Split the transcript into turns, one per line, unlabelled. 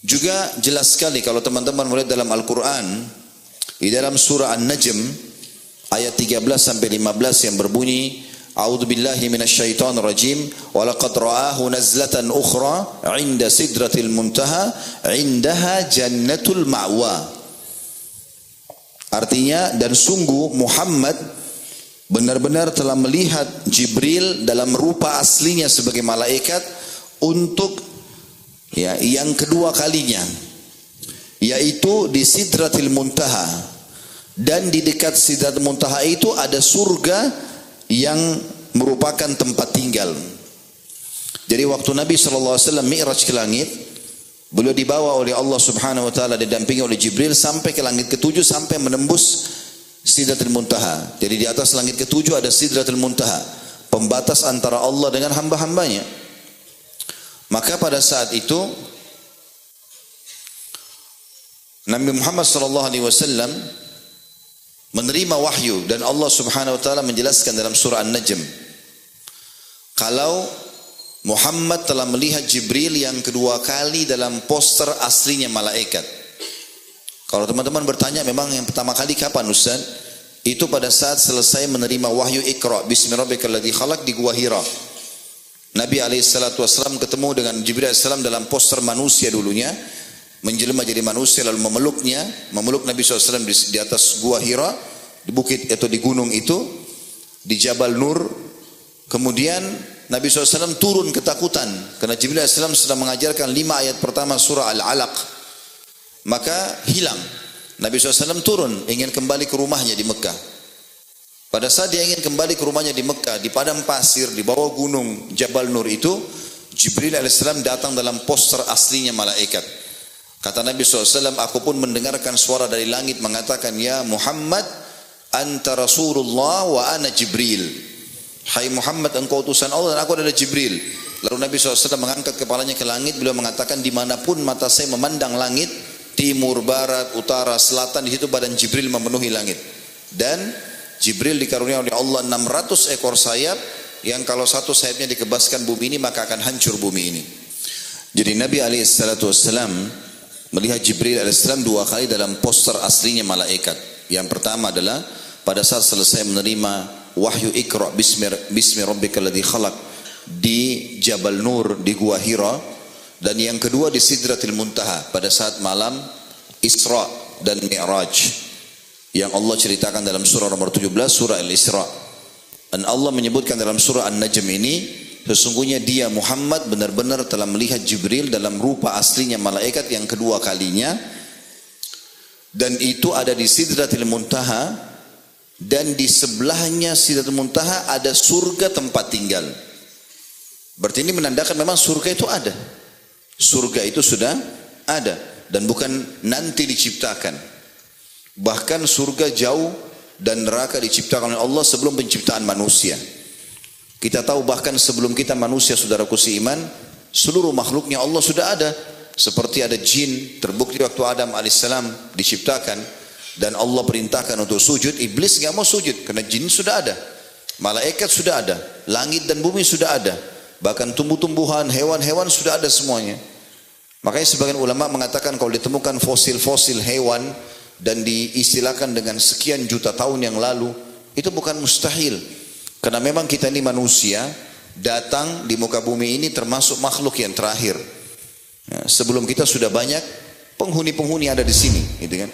Juga jelas sekali kalau teman-teman melihat dalam Al-Quran, di dalam surah An-Najm ayat 13 sampai 15 yang berbunyi, A'udzu billahi minasyaitonir rajim, wa laqad ra'ahu nazlatan ukhra 'inda sidratil muntaha 'indaha jannatul ma'wa. Artinya, dan sungguh Muhammad benar-benar telah melihat Jibril dalam rupa aslinya sebagai malaikat untuk yang kedua kalinya, yaitu di Sidratil Muntaha. Dan di dekat Sidratil Muntaha itu ada surga yang merupakan tempat tinggal. Jadi waktu Nabi SAW mi'raj ke langit, beliau dibawa oleh Allah Subhanahu wa taala, didampingi oleh Jibril sampai ke langit ketujuh, sampai menembus Sidratul Muntaha. Jadi di atas langit ketujuh ada Sidratul Muntaha, pembatas antara Allah dengan hamba-hambanya. Maka pada saat itu Nabi Muhammad SAW menerima wahyu, dan Allah Subhanahu wa taala menjelaskan dalam surah An-Najm kalau Muhammad telah melihat Jibril yang kedua kali dalam poster aslinya malaikat. Kalau teman-teman bertanya, memang yang pertama kali kapan Ustaz? Itu pada saat selesai menerima wahyu Iqra bismi rabbikal ladzi khalaq di Gua Hira. Nabi SAW ketemu dengan Jibril AS dalam poster manusia dulunya, menjelma jadi manusia, lalu memeluk Nabi SAW di atas Gua Hira, di bukit atau di gunung itu, di Jabal Nur. Kemudian Nabi SAW turun ketakutan karena Jibril AS sedang mengajarkan 5 ayat pertama surah Al-Alaq. Maka hilang. Nabi SAW turun ingin kembali ke rumahnya di Mekah. Pada saat dia ingin kembali ke rumahnya di Mekah, di padang pasir di bawah gunung Jabal Nur itu, Jibril AS datang dalam poster aslinya malaikat. Kata Nabi SAW, aku pun mendengarkan suara dari langit mengatakan, ya Muhammad, anta Rasulullah wa ana Jibril. Hai Muhammad, engkau utusan Allah dan aku adalah Jibril. Lalu Nabi SAW mengangkat kepalanya ke langit, beliau mengatakan, dimanapun mata saya memandang langit, timur, barat, utara, selatan, di situ badan Jibril memenuhi langit. Dan Jibril dikaruniai oleh Allah 600 ekor sayap, yang kalau satu sayapnya dikebaskan bumi ini maka akan hancur bumi ini. Jadi Nabi SAW melihat Jibril AS 2 kali dalam poster aslinya malaikat. Yang pertama adalah pada saat selesai menerima wahyu Iqra bismi rabbikal ladzi khalaq di Jabal Nur di Gua Hira, dan yang kedua di Sidratil Muntaha pada saat malam Isra dan Mi'raj yang Allah ceritakan dalam surah nomor 17 surah Al-Isra. Dan Allah menyebutkan dalam surah An-Najm ini, sesungguhnya dia Muhammad benar-benar telah melihat Jibril dalam rupa aslinya malaikat yang kedua kalinya, dan itu ada di Sidratil Muntaha, dan di sebelahnya Sidratul Muntaha ada surga tempat tinggal. Berarti ini menandakan memang surga itu ada. Surga itu sudah ada dan bukan nanti diciptakan. Bahkan surga jauh dan neraka diciptakan oleh Allah sebelum penciptaan manusia. Kita tahu bahkan sebelum kita manusia, saudaraku seiman, seluruh makhluknya Allah sudah ada. Seperti ada jin, terbukti waktu Adam alaihissalam diciptakan dan Allah perintahkan untuk sujud, iblis nggak mau sujud karena jin sudah ada, malaikat sudah ada, langit dan bumi sudah ada, bahkan tumbuh-tumbuhan, hewan-hewan sudah ada semuanya. Makanya sebagian ulama mengatakan kalau ditemukan fosil-fosil hewan dan diistilahkan dengan sekian juta tahun yang lalu, itu bukan mustahil, karena memang kita ini manusia datang di muka bumi ini termasuk makhluk yang terakhir. Sebelum kita sudah banyak penghuni-penghuni ada di sini, gitu kan?